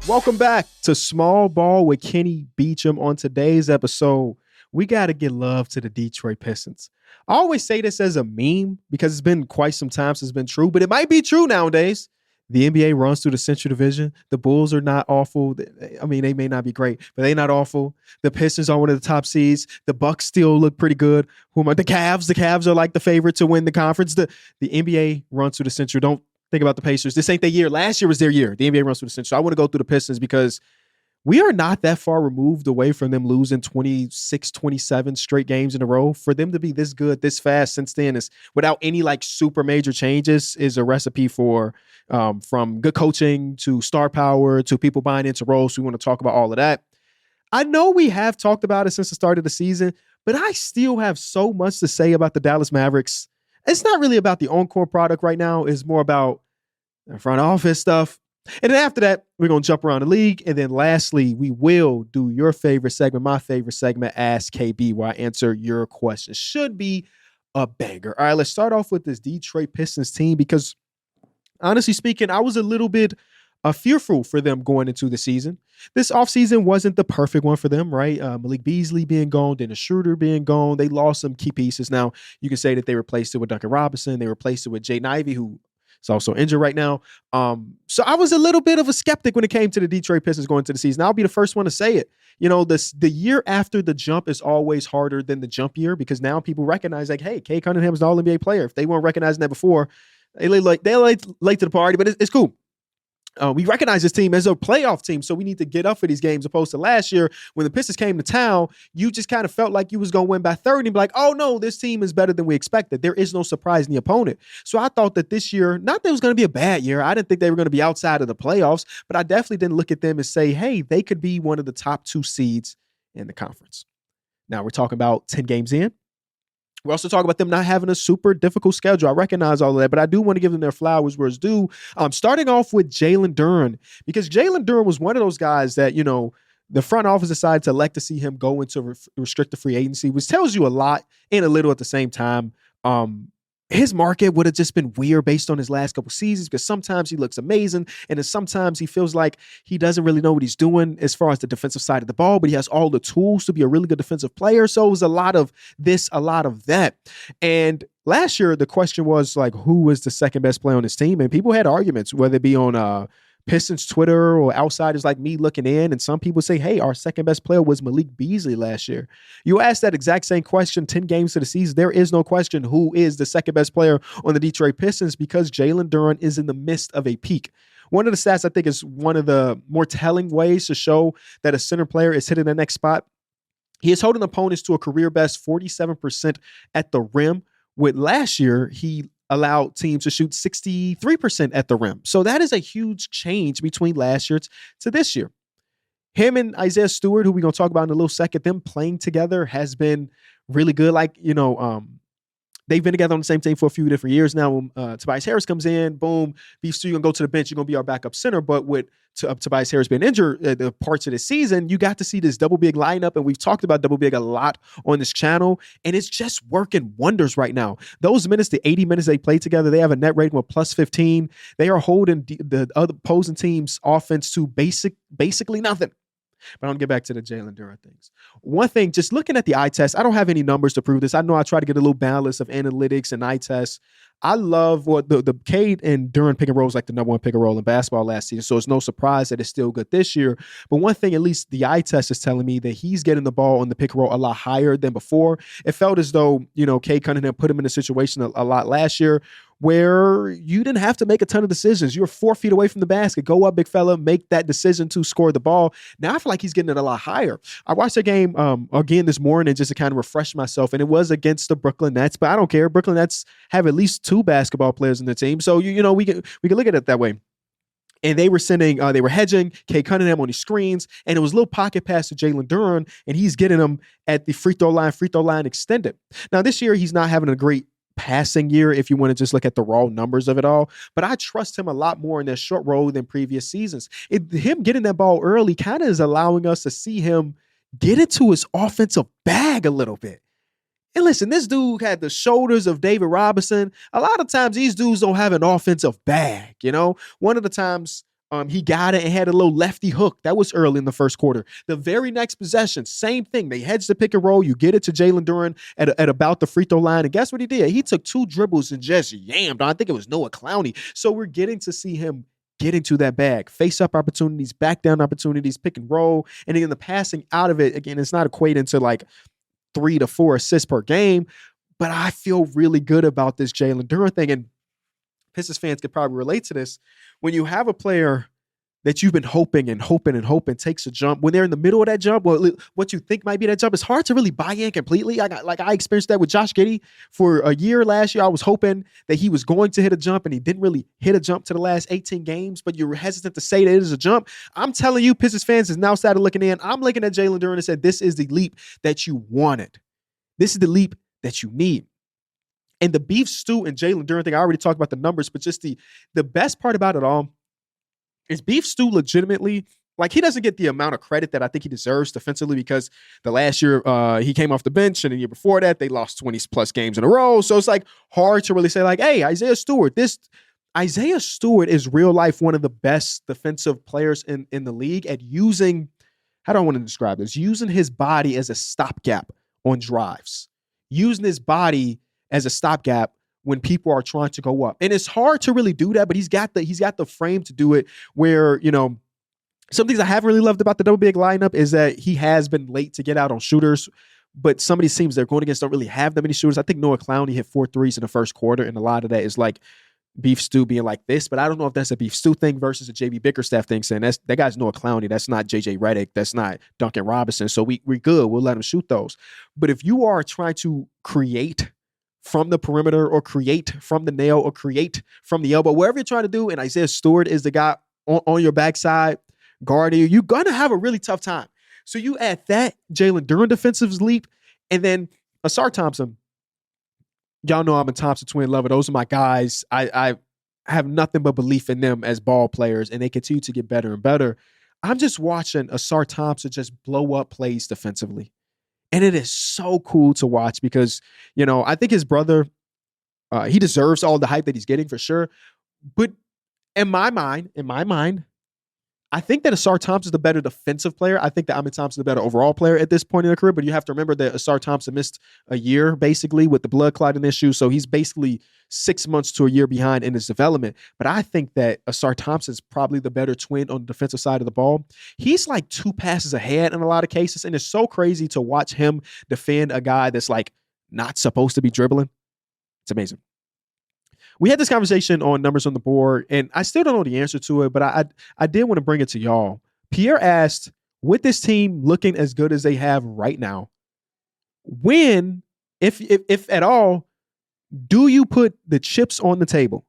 Welcome back to Small Ball with Kenny Beecham. On today's episode, we got to give love to the Detroit Pistons. I always say this as a meme because it's been quite some time since it's been true, but it might be true nowadays. The NBA runs through the Central Division. The Bulls are not awful. I mean, they may not be great, but they're not awful. The Pistons are one of the top seeds. The Bucks still look pretty good. The Cavs? The Cavs are like the favorite to win the conference. The NBA runs through the Central. Don't think about the Pacers. This ain't their year. Last year was their year. The NBA runs through the Central. So I want to go through the Pistons because we are not that far removed away from them losing 26, 27 straight games in a row. For them to be this good, this fast since then is without any like super major changes is a recipe for from good coaching to star power to people buying into roles. We want to talk about all of that. I know we have talked about it since the start of the season, but I still have so much to say about the Dallas Mavericks. It's not really about the on-court product right now. It's more about the front office stuff. And then after that, we're going to jump around the league. And then lastly, we will do your favorite segment, my favorite segment, Ask KB, where I answer your questions. Should be a banger. All right, let's start off with this Detroit Pistons team because honestly speaking, I was a little bit fearful for them going into the season. This offseason wasn't the perfect one for them, right? Malik Beasley being gone, Dennis Schroeder being gone. They lost some key pieces. Now, you can say that they replaced it with Duncan Robinson. They replaced it with Jaden Ivey, who is also injured right now. So I was a little bit of a skeptic when it came to the Detroit Pistons going into the season. I'll be the first one to say it. You know, the year after the jump is always harder than the jump year because now people recognize like, hey, Kay Cunningham's an All-NBA player. If they weren't recognizing that before, they're late to the party, but it's cool. We recognize this team as a playoff team, so we need to get up for these games opposed to last year when the Pistons came to town, you just kind of felt like you was going to win by 30 and be like, oh, no, this team is better than we expected. There is no surprise in the opponent. So I thought that this year, not that it was going to be a bad year. I didn't think they were going to be outside of the playoffs, but I definitely didn't look at them and say, hey, they could be one of the top two seeds in the conference. Now we're talking about 10 games in. We also talk about them not having a super difficult schedule. I recognize all of that, but I do want to give them their flowers where it's due. Starting off with Jalen Duren, because Jalen Duren was one of those guys that, you know, the front office decided to elect to see him go into restricted free agency, which tells you a lot and a little at the same time. His market would have just been weird based on his last couple seasons because sometimes he looks amazing and then sometimes he feels like he doesn't really know what he's doing as far as the defensive side of the ball, but he has all the tools to be a really good defensive player. So it was a lot of this, a lot of that. And last year, the question was like, who was the second best player on his team? And people had arguments, whether it be on Pistons Twitter or outsiders like me looking in. And some people say, hey, our second best player was Malik Beasley last year. You asked that exact same question 10 games to the season. There is no question who is the second best player on the Detroit Pistons because Jalen Duren is in the midst of a peak. One of the stats I think is one of the more telling ways to show that a center player is hitting the next spot. He is holding opponents to a career best 47% at the rim. With last year, he allowed teams to shoot 63% at the rim. So that is a huge change between last year to this year. Him and Isaiah Stewart, who we're going to talk about in a little second, them playing together has been really good. Like, you know, they've been together on the same team for a few different years now. Tobias Harris comes in, boom, Beef, so you're going to go to the bench, you're going to be our backup center. But with Tobias Harris being injured the parts of the season, you got to see this double big lineup, and we've talked about double big a lot on this channel, and it's just working wonders right now. Those minutes, the 80 minutes they play together, they have a net rating of plus 15. They are holding the other opposing team's offense to basically nothing. But I'm going to get back to the Jalen Duren things. One thing, just looking at the eye test, I don't have any numbers to prove this. I know I try to get a little balance of analytics and eye tests. I love what the Cade and Duren pick and roll is like the number one pick and roll in basketball last season. So it's no surprise that it's still good this year. But one thing, at least the eye test is telling me that he's getting the ball on the pick and roll a lot higher than before. It felt as though, you know, Cade Cunningham put him in a situation a lot last year where you didn't have to make a ton of decisions. You're 4 feet away from the basket. Go up, big fella, make that decision to score the ball. Now I feel like he's getting it a lot higher. I watched the game again this morning just to kind of refresh myself, and it was against the Brooklyn Nets, but I don't care. Brooklyn Nets have at least 2 basketball players in the team. So, you know, we can look at it that way. And they were they were hedging Kay Cunningham on these screens, and it was a little pocket pass to Jalen Duren, and he's getting them at the free throw line extended. Now, this year, he's not having a great passing year if you want to just look at the raw numbers of it all, but I trust him a lot more in that short roll than previous seasons. Him getting that ball early kind of is allowing us to see him get into his offensive bag a little bit. And listen, this dude had the shoulders of David Robinson. A lot of times these dudes don't have an offensive bag, you know? One of the times He got it and had a little lefty hook. That was early in the first quarter. The very next possession, same thing. They hedged the pick and roll. You get it to Jalen Duren at about the free throw line. And guess what he did? He took 2 dribbles and just yammed. I think it was Noah Clowney. So we're getting to see him get into that bag, face up opportunities, back down opportunities, pick and roll. And then the passing out of it, again, it's not equating to like 3 to 4 assists per game. But I feel really good about this Jalen Duren thing. And Pistons fans could probably relate to this. When you have a player that you've been hoping takes a jump, when they're in the middle of that jump, well, what you think might be that jump, it's hard to really buy in completely. I experienced that with Josh Giddey for a year last year. I was hoping that he was going to hit a jump, and he didn't really hit a jump to the last 18 games, but you're hesitant to say that it is a jump. I'm telling you, Pistons fans is now started looking in. I'm looking at Jalen Duren and said, this is the leap that you wanted. This is the leap that you need. And the beef stew and Jalen Duren thing, I already talked about the numbers, but just the best part about it all is beef stew legitimately, like, he doesn't get the amount of credit that I think he deserves defensively, because the last year he came off the bench, and the year before that they lost 20 plus games in a row. So it's like hard to really say like, hey, Isaiah Stewart is real life one of the best defensive players in the league at using, how do I want to describe this? Using his body as a stopgap on drives, using his body as a stopgap when people are trying to go up. And it's hard to really do that, but he's got the frame to do it, where, some things I haven't really loved about the double big lineup is that he has been late to get out on shooters, but some of these teams they're going against don't really have that many shooters. I think Noah Clowney hit 4 threes in the first quarter, and a lot of that is like beef stew being like this, but I don't know if that's a beef stew thing versus a JB Bickerstaff thing, saying that guy's Noah Clowney. That's not JJ Redick. That's not Duncan Robinson. So we're good. We'll let him shoot those. But if you are trying to create from the perimeter, or create from the nail, or create from the elbow, wherever you're trying to do, and Isaiah Stewart is the guy on your backside guarding you, you're going to have a really tough time. So you add that Jalen Duren defensive leap, and then Asar Thompson. Y'all know I'm a Thompson twin lover. Those are my guys. I have nothing but belief in them as ball players, and they continue to get better and better. I'm just watching Asar Thompson just blow up plays defensively. And it is so cool to watch because, I think his brother, he deserves all the hype that he's getting for sure. But in my mind, I think that Asar Thompson is the better defensive player. I think that Amin Thompson is the better overall player at this point in their career. But you have to remember that Asar Thompson missed a year basically with the blood clotting issue. So he's basically 6 months to a year behind in his development. But I think that Asar Thompson is probably the better twin on the defensive side of the ball. He's like 2 passes ahead in a lot of cases. And it's so crazy to watch him defend a guy that's like not supposed to be dribbling. It's amazing. We had this conversation on Numbers on the Board, and I still don't know the answer to it, but I did want to bring it to y'all. Pierre asked, with this team looking as good as they have right now, when, if at all, do you put the chips on the table?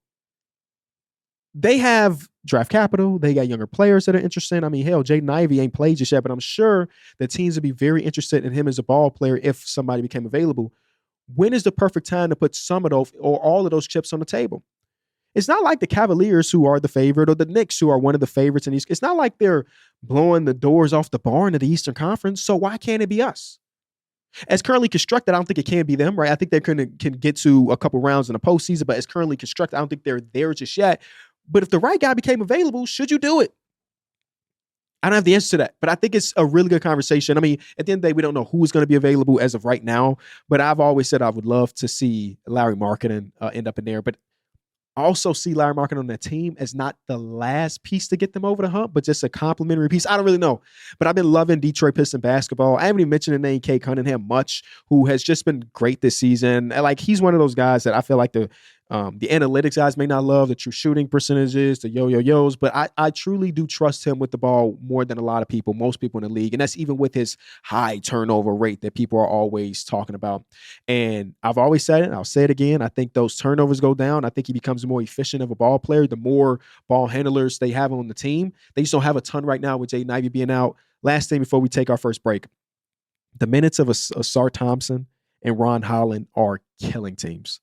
They have draft capital. They got younger players that are interested. I mean, hell, Jaden Ivey ain't played just yet, but I'm sure the teams would be very interested in him as a ball player if somebody became available. When is the perfect time to put some of those or all of those chips on the table? It's not like the Cavaliers, who are the favorite, or the Knicks, who are one of the favorites in these. It's not like they're blowing the doors off the barn of the Eastern Conference. So why can't it be us? As currently constructed, I don't think it can be them, right? I think they can get to a couple rounds in the postseason, but as currently constructed, I don't think they're there just yet. But if the right guy became available, should you do it? I don't have the answer to that, but I think it's a really good conversation. I mean, at the end of the day, we don't know who's going to be available as of right now, but I've always said I would love to see Larry Markkinen end up in there, but also see Larry Markkinen on that team as not the last piece to get them over the hump, but just a complimentary piece. I don't really know, but I've been loving Detroit Pistons basketball. I haven't even mentioned the name Cade Cunningham much, who has just been great this season. Like, he's one of those guys that I feel like the analytics guys may not love, the true shooting percentages, the yo-yo-yos, but I truly do trust him with the ball more than a lot of people, most people in the league. And that's even with his high turnover rate that people are always talking about. And I've always said it, and I'll say it again, I think those turnovers go down. I think he becomes more efficient of a ball player the more ball handlers they have on the team. They just don't have a ton right now with Jaden Ivey being out. Last thing before we take our first break, the minutes of Asar Thompson and Ron Holland are killing teams.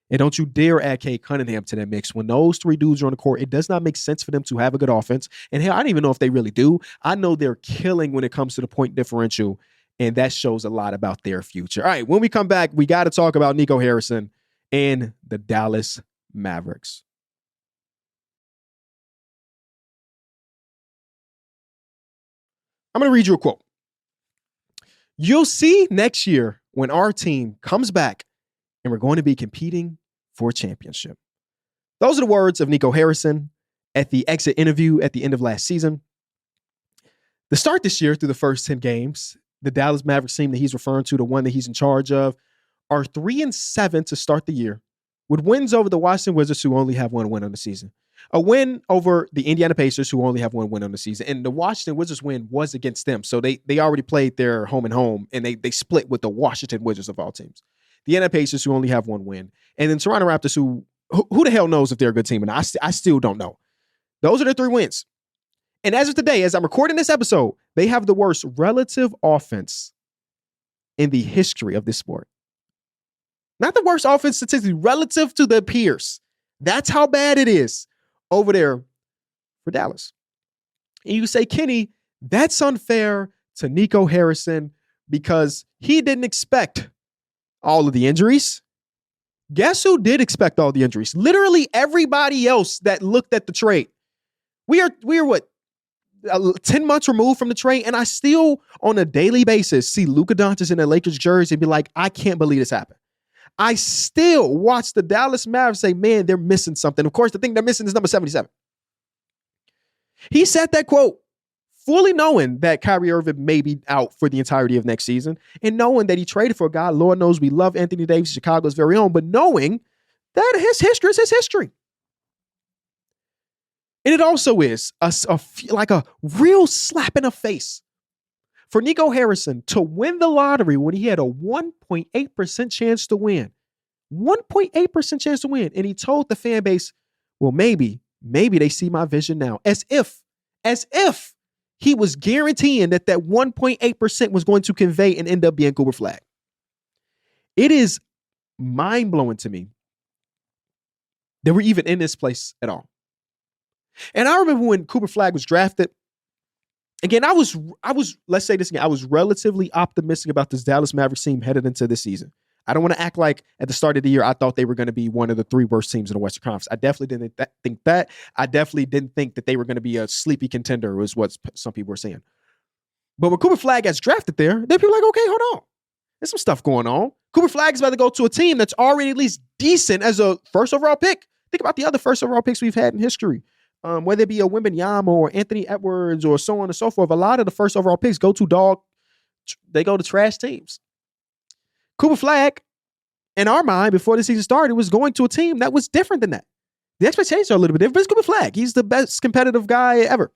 And don't you dare add Cade Cunningham to that mix. When those 3 dudes are on the court, it does not make sense for them to have a good offense. And hell, I don't even know if they really do. I know they're killing when it comes to the point differential, and that shows a lot about their future. All right, when we come back, we got to talk about Nico Harrison and the Dallas Mavericks. I'm going to read you a quote. You'll see next year when our team comes back and we're going to be competing for a championship. Those are the words of Nico Harrison at the exit interview at the end of last season. The start this year through the first 10 games, the Dallas Mavericks team that he's referring to, the one that he's in charge of, are 3-7 to start the year, with wins over the Washington Wizards, who only have one win on the season. A win over the Indiana Pacers, who only have one win on the season. And the Washington Wizards win was against them. So they already played their home and home, and they split with the Washington Wizards of all teams. The Indiana Pacers, who only have one win. And then Toronto Raptors, who the hell knows if they're a good team? And I still don't know. Those are the 3 wins. And as of today, as I'm recording this episode, they have the worst relative offense in the history of this sport. Not the worst offense statistically, relative to their peers. That's how bad it is over there for Dallas. And you say, Kenny, that's unfair to Nico Harrison because he didn't expect all of the injuries. Guess who did expect all the injuries? Literally everybody else that looked at the trade. We are what? 10 months removed from the trade, and I still, on a daily basis, see Luka Doncic in a Lakers jersey and be like, I can't believe this happened. I still watch the Dallas Mavericks say, man, they're missing something. Of course, the thing they're missing is number 77. He said that quote fully knowing that Kyrie Irving may be out for the entirety of next season and knowing that he traded for a guy. Lord knows we love Anthony Davis, Chicago's very own, but knowing that his history is his history. And it also is like a real slap in the face for Nico Harrison to win the lottery when he had a 1.8% chance to win. 1.8% chance to win. And he told the fan base, well, maybe they see my vision now. As if he was guaranteeing that 1.8% was going to convey and end up being Cooper Flagg. It is mind-blowing to me that we're even in this place at all. And I remember when Cooper Flagg was drafted, again, I was, let's say this again, I was relatively optimistic about this Dallas Mavericks team headed into this season. I don't want to act like at the start of the year, I thought they were going to be one of the 3 worst teams in the Western Conference. I definitely didn't think that. I definitely didn't think that they were going to be a sleepy contender, was what some people were saying. But when Cooper Flagg gets drafted there, then people are like, okay, hold on. There's some stuff going on. Cooper Flagg is about to go to a team that's already at least decent as a first overall pick. Think about the other first overall picks we've had in history. Whether it be a Wembanyama or Anthony Edwards or so on and so forth, a lot of the first overall picks go to trash teams. Cooper Flagg, in our mind, before the season started, was going to a team that was different than that. The expectations are a little bit different, but it's Cooper Flagg. He's the best competitive guy ever.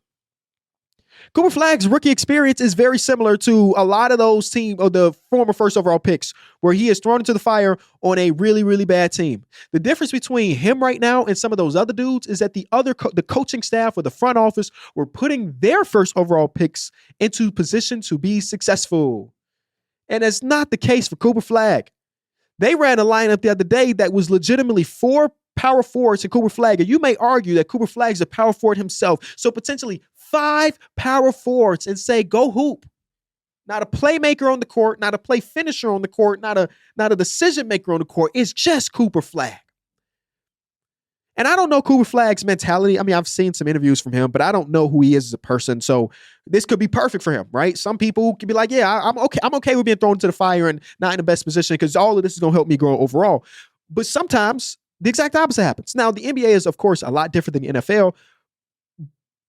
Cooper Flagg's rookie experience is very similar to a lot of those the former first overall picks, where he is thrown into the fire on a really, really bad team. The difference between him right now and some of those other dudes is that the coaching staff or the front office were putting their first overall picks into position to be successful. And that's not the case for Cooper Flagg. They ran a lineup the other day that was legitimately 4 power forwards and Cooper Flagg. And you may argue that Cooper Flagg is a power forward himself. So potentially 5 power forwards and say, go hoop. Not a playmaker on the court, not a play finisher on the court, not a decision maker on the court. It's just Cooper Flagg. And I don't know Cooper Flagg's mentality. I mean, I've seen some interviews from him, but I don't know who he is as a person. So this could be perfect for him, right? Some people could be like, yeah, I'm okay. I'm okay with being thrown into the fire and not in the best position because all of this is going to help me grow overall. But sometimes the exact opposite happens. Now, the NBA is, of course, a lot different than the NFL,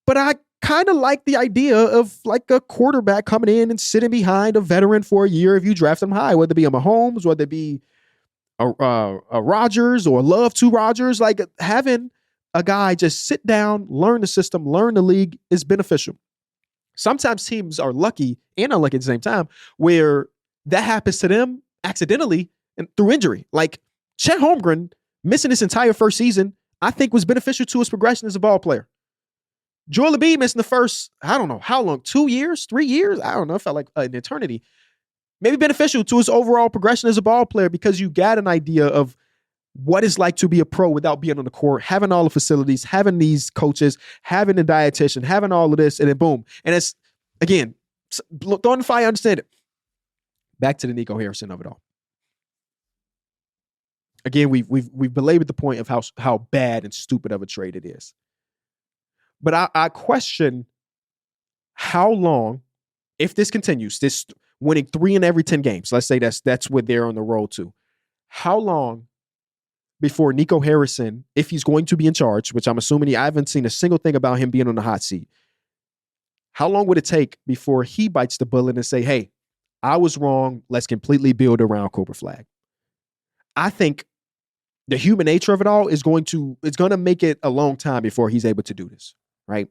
but I kind of like the idea of like a quarterback coming in and sitting behind a veteran for a year if you draft them high, whether it be a Mahomes, whether it be a Rodgers or Love to Rodgers. Like having a guy just sit down, learn the system, learn the league is beneficial. Sometimes teams are lucky and unlucky at the same time where that happens to them accidentally and through injury. Like Chet Holmgren missing his entire first season, I think was beneficial to his progression as a ball player. Joel Embiid missing the first, I don't know how long, 2 years, 3 years? I don't know. It felt like an eternity. Maybe beneficial to his overall progression as a ball player because you got an idea of what it's like to be a pro without being on the court, having all the facilities, having these coaches, having a dietitian, having all of this, and then boom. And it's, again, throwing the fire, I understand it. Back to the Nico Harrison of it all. Again, we've belabored the point of how bad and stupid of a trade it is. But I question how long if this continues, this winning 3 in every 10 games, let's say that's what they're on the road to. How long before Nico Harrison, if he's going to be in charge, which I'm assuming I haven't seen a single thing about him being on the hot seat, how long would it take before he bites the bullet and say, hey, I was wrong. Let's completely build around Cooper Flag? I think the human nature of it all is going to make it a long time before he's able to do this, right?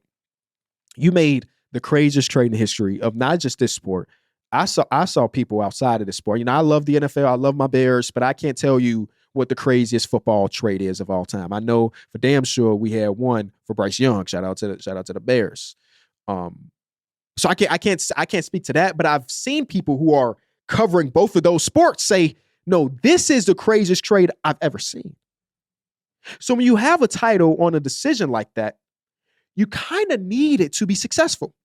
You made the craziest trade in the history of not just this sport. I saw people outside of this sport. I love the NFL. I love my Bears, but I can't tell you what the craziest football trade is of all time. I know for damn sure we had one for Bryce Young. Shout out to the Bears. So I can't speak to that, but I've seen people who are covering both of those sports say, no, this is the craziest trade I've ever seen. So when you have a title on a decision like that, you kind of need it to be successful.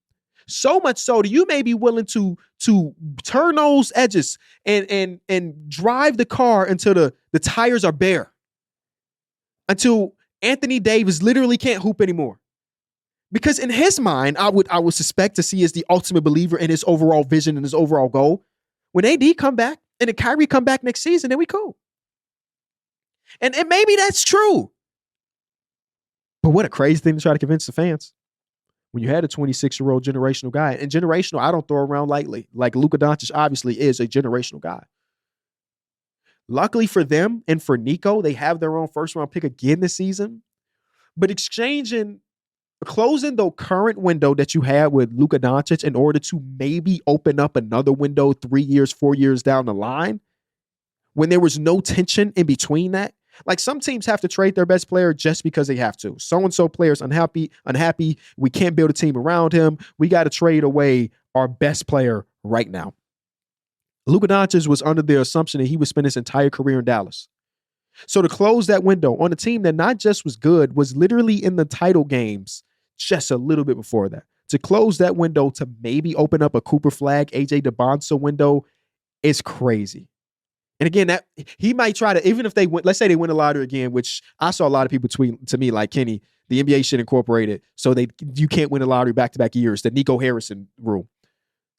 So much so that you may be willing to turn those edges and drive the car until the tires are bare, until Anthony Davis literally can't hoop anymore. Because in his mind, I would suspect to see as the ultimate believer in his overall vision and his overall goal. When AD come back and then Kyrie come back next season, then we cool. And maybe that's true. But what a crazy thing to try to convince the fans. When you had a 26-year-old generational guy, and generational, I don't throw around lightly. Like Luka Doncic obviously is a generational guy. Luckily for them and for Nico, they have their own first-round pick again this season. But closing the current window that you had with Luka Doncic in order to maybe open up another window 3 years, 4 years down the line, when there was no tension in between that. Like some teams have to trade their best player just because they have to. So-and-so player's unhappy. We can't build a team around him. We got to trade away our best player right now. Luka Doncic was under the assumption that he would spend his entire career in Dallas. So to close that window on a team that not just was good, was literally in the title games just a little bit before that. To close that window to maybe open up a Cooper Flag, AJ DeBonsa window is crazy. And again, that he might try to, even if they win, let's say they win the lottery again, which I saw a lot of people tweet to me like, Kenny, the NBA should incorporate it so you can't win the lottery back-to-back years, the Nico Harrison rule.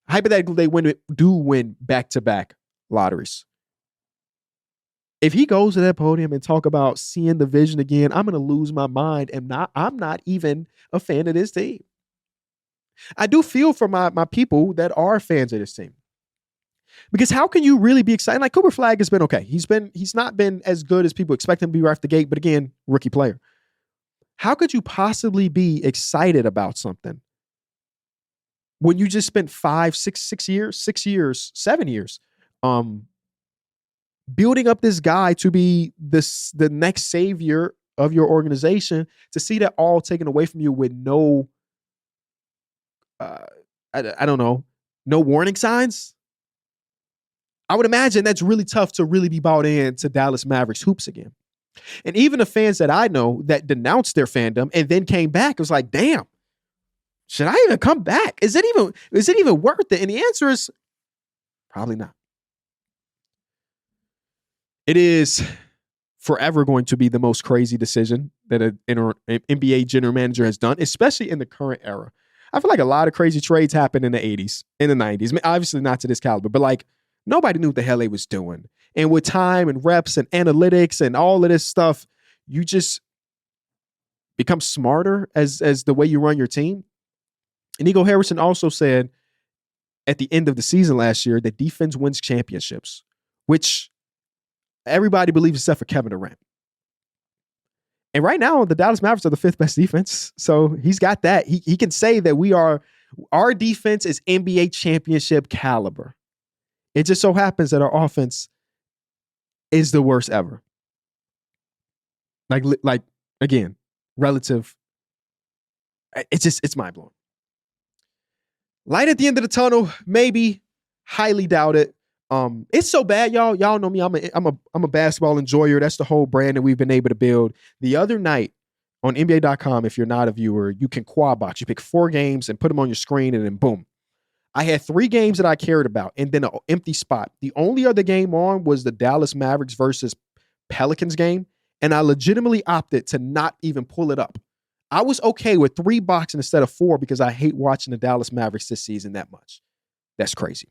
Hypothetically, they do win back-to-back lotteries. If he goes to that podium and talk about seeing the vision again, I'm going to lose my mind, and I'm not even a fan of this team. I do feel for my people that are fans of this team. Because how can you really be excited? Like Cooper Flag has been okay. He's not been as good as people expect him to be right off the gate, but again, rookie player. How could you possibly be excited about something when you just spent 7 years, building up this guy to be the next savior of your organization, to see that all taken away from you with no, I don't know, no warning signs? I would imagine that's really tough to really be bought in to Dallas Mavericks hoops again. And even the fans that I know that denounced their fandom and then came back, it was like, damn, should I even come back? Is it even worth it? And the answer is probably not. It is forever going to be the most crazy decision that an NBA general manager has done, especially in the current era. I feel like a lot of crazy trades happened in the 80s, in the 90s. I mean, obviously not to this caliber, but like, nobody knew what the hell they was doing. And with time and reps and analytics and all of this stuff, you just become smarter as the way you run your team. And Nico Harrison also said at the end of the season last year that defense wins championships, which everybody believes except for Kevin Durant. And right now, the Dallas Mavericks are the 5th best defense. So he's got that. He can say that our defense is NBA championship caliber. It just so happens that our offense is the worst ever. Like again, relative. It's mind blowing. Light at the end of the tunnel, maybe. Highly doubt it. It's so bad, y'all. Y'all know me. I'm a basketball enjoyer. That's the whole brand that we've been able to build. The other night on NBA.com, if you're not a viewer, you can quad box. You pick 4 games and put them on your screen, and then boom. I had 3 games that I cared about and then an empty spot. The only other game on was the Dallas Mavericks versus Pelicans game, and I legitimately opted to not even pull it up. I was okay with 3 boxing instead of 4 because I hate watching the Dallas Mavericks this season that much. That's crazy.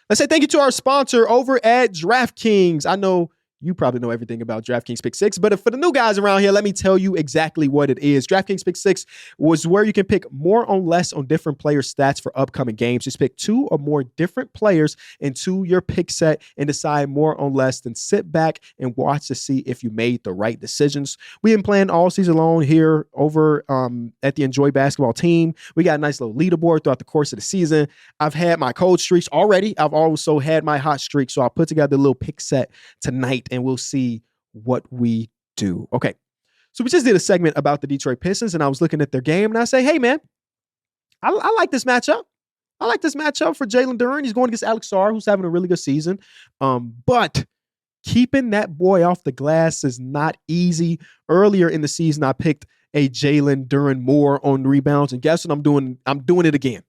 Let's say thank you to our sponsor over at DraftKings. I know you probably know everything about DraftKings Pick 6, but for the new guys around here, let me tell you exactly what it is. DraftKings Pick 6 was where you can pick more or less on different player stats for upcoming games. Just pick 2 or more different players into your pick set and decide more or less, then sit back and watch to see if you made the right decisions. We've been playing all season long here over at the Enjoy Basketball team. We got a nice little leaderboard throughout the course of the season. I've had my cold streaks already. I've also had my hot streak, so I'll put together a little pick set tonight and we'll see what we do. Okay. So we just did a segment about the Detroit Pistons and I was looking at their game and I say, hey man, I like this matchup. I like this matchup for Jalen Duren. He's going against Alex Sarr, who's having a really good season. But keeping that boy off the glass is not easy. Earlier in the season, I picked a Jalen Duren more on rebounds. And guess what I'm doing? I'm doing it again.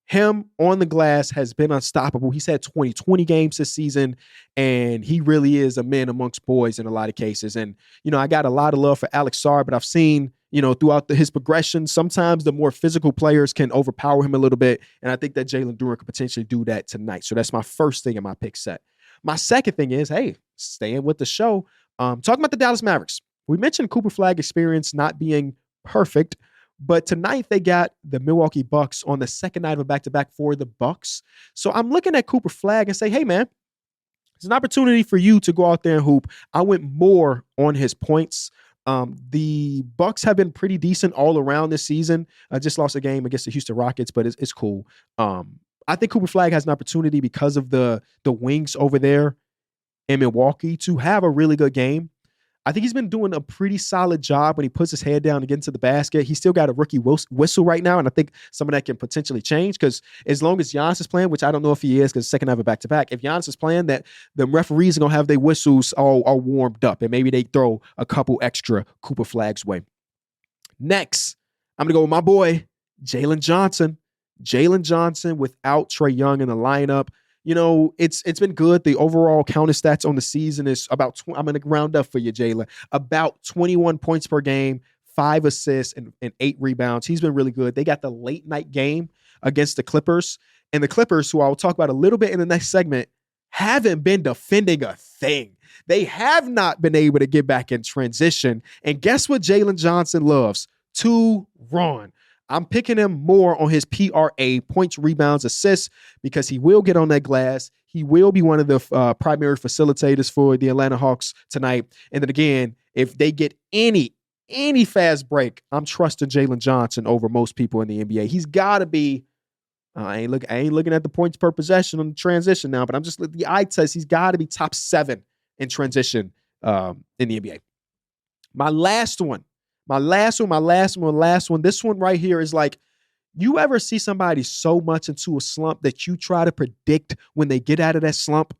Him on the glass has been unstoppable. He's had 20 games this season, and he really is a man amongst boys in a lot of cases. And, I got a lot of love for Alex Sarr, but I've seen, throughout his progression, sometimes the more physical players can overpower him a little bit. And I think that Jalen Duren could potentially do that tonight. So that's my first thing in my pick set. My second thing is, hey, staying with the show, talking about the Dallas Mavericks. We mentioned Cooper Flag experience not being perfect, but tonight they got the Milwaukee Bucks on the second night of a back-to-back for the Bucks. So I'm looking at Cooper Flag and say, hey, man, it's an opportunity for you to go out there and hoop. I went more on his points. The Bucks have been pretty decent all around this season. I just lost a game against the Houston Rockets, but it's cool. I think Cooper Flag has an opportunity because of the wings over there in Milwaukee to have a really good game. I think he's been doing a pretty solid job when he puts his head down and gets into the basket. He's still got a rookie whistle right now, and I think some of that can potentially change because as long as Giannis is playing, which I don't know if he is because second night of a back-to-back, if Giannis is playing, that the referees are going to have their whistles all warmed up, and maybe they throw a couple extra Cooper Flags way. Next, I'm going to go with my boy, Jalen Johnson. Jalen Johnson without Trae Young in the lineup. It's been good. The overall counter stats on the season is about, I'm going to round up for you, Jalen, about 21 points per game, 5 assists, and 8 rebounds. He's been really good. They got the late night game against the Clippers. And the Clippers, who I'll talk about a little bit in the next segment, haven't been defending a thing. They have not been able to get back in transition. And guess what Jalen Johnson loves? To run. I'm picking him more on his PRA, points, rebounds, assists, because he will get on that glass. He will be one of the primary facilitators for the Atlanta Hawks tonight. And then again, if they get any fast break, I'm trusting Jalen Johnson over most people in the NBA. He's got to be, I ain't looking at the points per possession on the transition now, but I'm just the eye test. He's got to be top 7 in transition in the NBA. My last one. This one right here is like, you ever see somebody so much into a slump that you try to predict when they get out of that slump?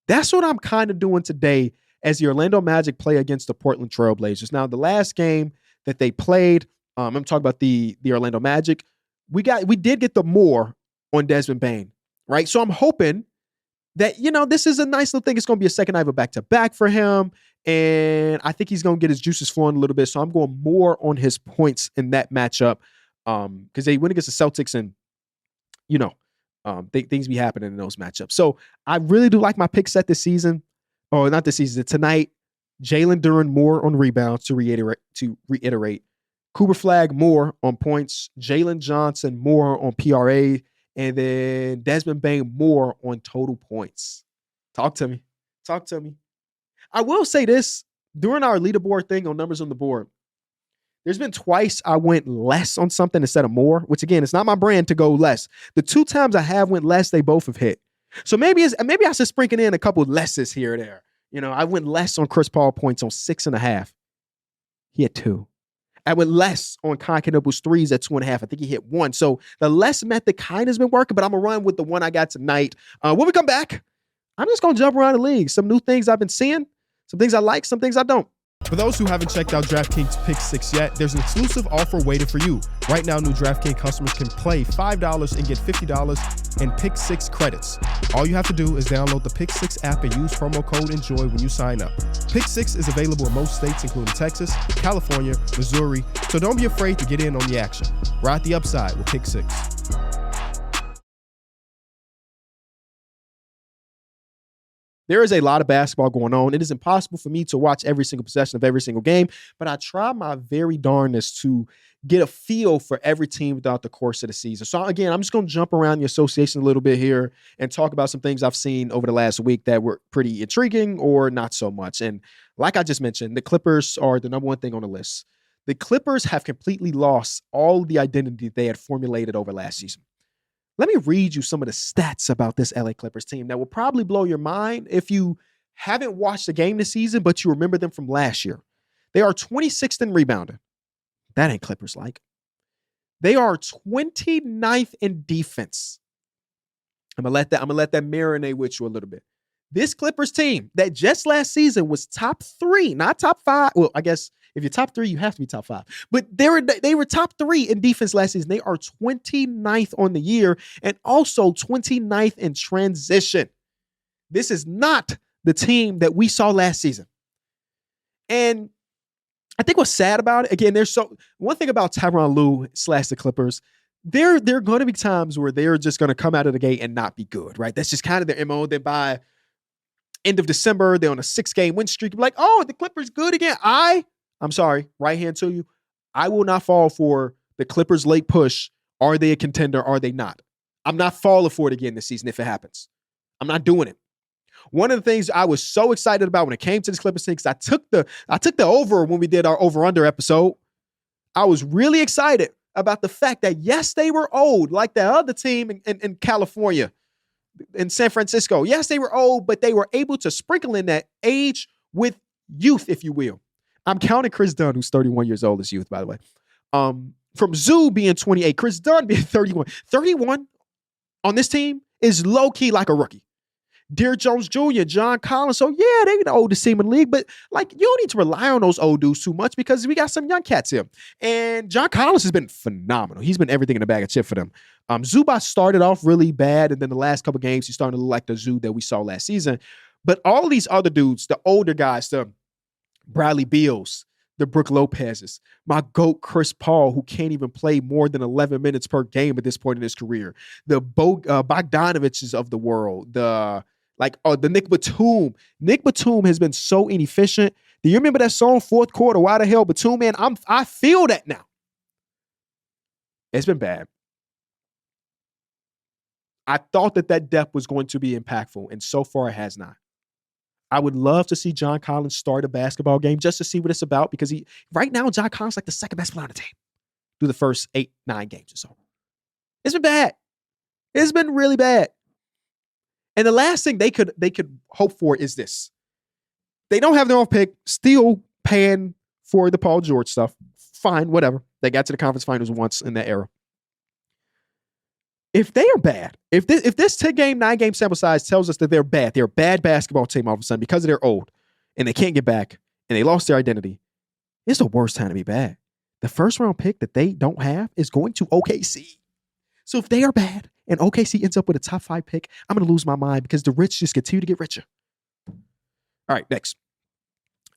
That's what I'm kind of doing today as the Orlando Magic play against the Portland Trail Blazers. Now, the last game that they played, I'm talking about the Orlando Magic, we did get the more on Desmond Bane, right? So I'm hoping that, this is a nice little thing. It's going to be a second night of a back-to-back for him. And I think he's going to get his juices flowing a little bit. So I'm going more on his points in that matchup because they went against the Celtics and, things be happening in those matchups. So I really do like my pick set this season. Or not this season, tonight. Jalen Duren more on rebounds to reiterate. Cooper Flag more on points. Jalen Johnson more on PRA. And then Desmond Bane more on total points. Talk to me. I will say this, during our leaderboard thing on numbers on the board, there's been twice I went less on something instead of more, which again, it's not my brand to go less. The 2 times I have went less, they both have hit. So maybe I should sprinkle in a couple of lesses here or there. I went less on Chris Paul points on 6.5. He had 2. I went less on Concanoble's threes at 2.5. I think he hit 1. So the less method kind of has been working, but I'm going to run with the one I got tonight. When we come back, I'm just going to jump around the league. Some new things I've been seeing. Some things I like, some things I don't. For those who haven't checked out DraftKings Pick 6 yet, there's an exclusive offer waiting for you. Right now, new DraftKings customers can play $5 and get $50 and Pick 6 credits. All you have to do is download the Pick 6 app and use promo code ENJOY when you sign up. Pick 6 is available in most states, including Texas, California, Missouri, so don't be afraid to get in on the action. Ride the upside with Pick 6. There is a lot of basketball going on. It is impossible for me to watch every single possession of every single game, but I try my very darndest to get a feel for every team throughout the course of the season. So again, I'm just going to jump around the association a little bit here and talk about some things I've seen over the last week that were pretty intriguing or not so much. And like I just mentioned, the Clippers are the number one thing on the list. The Clippers have completely lost all the identity they had formulated over last season. Let me read you some of the stats about this LA Clippers team that will probably blow your mind if you haven't watched a game this season, but you remember them from last year. They are 26th in rebounding. That ain't Clippers like. They are 29th in defense. I'm gonna let that marinate with you a little bit. This Clippers team that just last season was top 3, not top 5. Well, I guess if you're top 3, you have to be top 5. But they were top 3 in defense last season. They are 29th on the year and also 29th in transition. This is not the team that we saw last season. And I think what's sad about it, again, one thing about Tyronn Lue / the Clippers, there are going to be times where they're just going to come out of the gate and not be good, right? That's just kind of their MO. Then by end of December, they're on a 6-game win streak. You're like, oh, the Clippers good again. I'm sorry, right hand to you. I will not fall for the Clippers late push. Are they a contender? Are they not? I'm not falling for it again this season if it happens. I'm not doing it. One of the things I was so excited about when it came to this Clippers thing, because I took the over when we did our over-under episode. I was really excited about the fact that, yes, they were old, like that other team in California, in San Francisco. Yes, they were old, but they were able to sprinkle in that age with youth, if you will. I'm counting Chris Dunn, who's 31 years old, as youth, by the way. From Zoo being 28, Chris Dunn being 31. 31 on this team is low-key like a rookie. Dear Jones Jr., John Collins. So, yeah, they're the oldest team in the league, but, like, you don't need to rely on those old dudes too much because we got some young cats here. And John Collins has been phenomenal. He's been everything in a bag of chips for them. Zubac started off really bad, and then the last couple games, he's starting to look like the Zoo that we saw last season. But all these other dudes, the older guys, the Bradley Beals, the Brook Lopez's, my GOAT Chris Paul, who can't even play more than 11 minutes per game at this point in his career, the Bogdanoviches of the world, the Nick Batum. Nick Batum has been so inefficient. Do you remember that song, Fourth Quarter? Why the hell Batum, man? I feel that now. It's been bad. I thought that depth was going to be impactful, and so far it has not. I would love to see John Collins start a basketball game just to see what it's about, because right now John Collins is like the second best player on the team through the first 8-9 games or so. It's been bad. It's been really bad. And the last thing they could hope for is this. They don't have their own pick, still paying for the Paul George stuff. Fine, whatever. They got to the conference finals once in that era. If they are bad, if this 10-game, 9-game sample size tells us that they're a bad basketball team all of a sudden because they're old and they can't get back and they lost their identity, it's the worst time to be bad. The first round pick that they don't have is going to OKC. So if they are bad and OKC ends up with a top 5 pick, I'm going to lose my mind because the rich just continue to get richer. All right, next.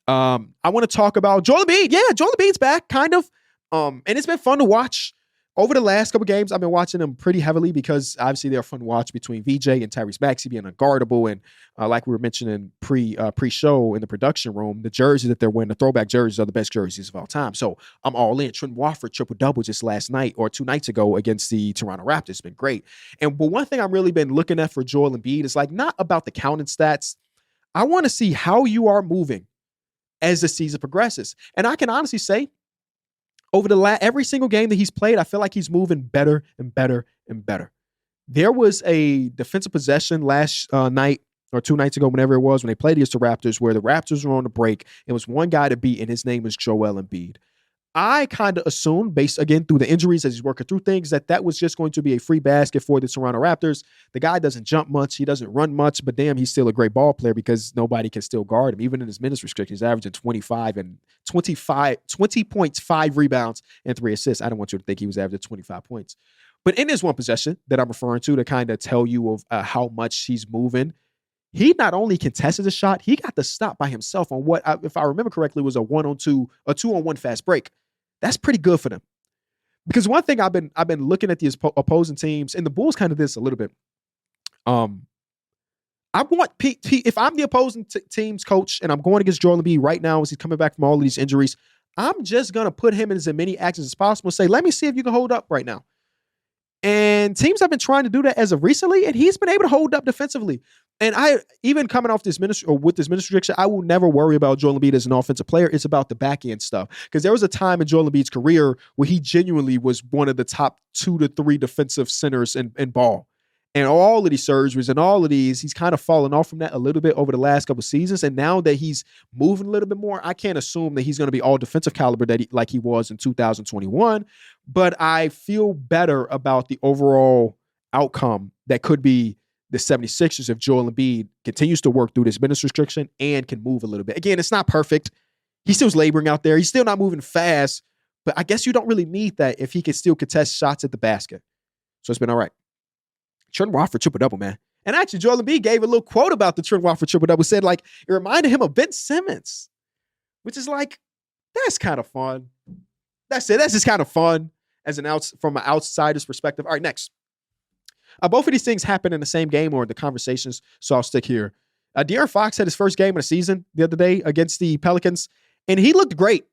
I want to talk about Joel Embiid. Yeah, Joel Embiid's back, kind of. And it's been fun to watch. Over the last couple games, I've been watching them pretty heavily because obviously they're fun to watch between VJ and Tyrese Maxey being unguardable. And like we were mentioning pre-show in the production room, the jerseys that they're wearing, the throwback jerseys, are the best jerseys of all time. So I'm all in. Trent Warford triple-double just last night or 2 nights ago against the Toronto Raptors. It's been great. But one thing I've really been looking at for Joel Embiid is like not about the counting stats. I want to see how you are moving as the season progresses. And I can honestly say, over every single game that he's played, I feel like he's moving better and better and better. There was a defensive possession last night or 2 nights ago, whenever it was, when they played against the Raptors, where the Raptors were on the break. It was one guy to beat, and his name was Joel Embiid. I kind of assumed, based, again, through the injuries as he's working through things, that was just going to be a free basket for the Toronto Raptors. The guy doesn't jump much. He doesn't run much, but damn, he's still a great ball player because nobody can still guard him. Even in his minutes restriction, he's averaging 20 points, 5 rebounds, and 3 assists. I don't want you to think he was averaging 25 points. But in this one possession that I'm referring to kind of tell you of how much he's moving, he not only contested the shot, he got the stop by himself on what, if I remember correctly, was a 1-on-2, a 2-on-1 fast break. That's pretty good for them. Because one thing I've been looking at these opposing teams, and the Bulls kind of did this a little bit. I want if I'm the opposing team's coach and I'm going against Joel Embiid right now as he's coming back from all of these injuries, I'm just gonna put him in as many actions as possible and say, let me see if you can hold up right now. And teams have been trying to do that as of recently, and he's been able to hold up defensively. And I, even coming off this ministry or with this ministry restriction, I will never worry about Joel Embiid as an offensive player. It's about the back end stuff. Because there was a time in Joel Embiid's career where he genuinely was one of the top 2 to 3 defensive centers in ball. And all of these surgeries and all of these, he's kind of fallen off from that a little bit over the last couple of seasons. And now that he's moving a little bit more, I can't assume that he's going to be all defensive caliber like he was in 2021. But I feel better about the overall outcome that could be the 76ers if Joel Embiid continues to work through this minutes restriction and can move a little bit. Again, it's not perfect. He's still laboring out there. He's still not moving fast. But I guess you don't really need that if he can still contest shots at the basket. So it's been all right. Trent Watford triple-double, man. And actually, Joel Embiid gave a little quote about the Trent Watford triple-double, said, like, it reminded him of Ben Simmons, which is like, that's kind of fun. That's it. That's just kind of fun from an outsider's perspective. All right, next. Both of these things happen in the same game or the conversations, so I'll stick here. De'Aaron Fox had his first game of the season the other day against the Pelicans, and he looked great.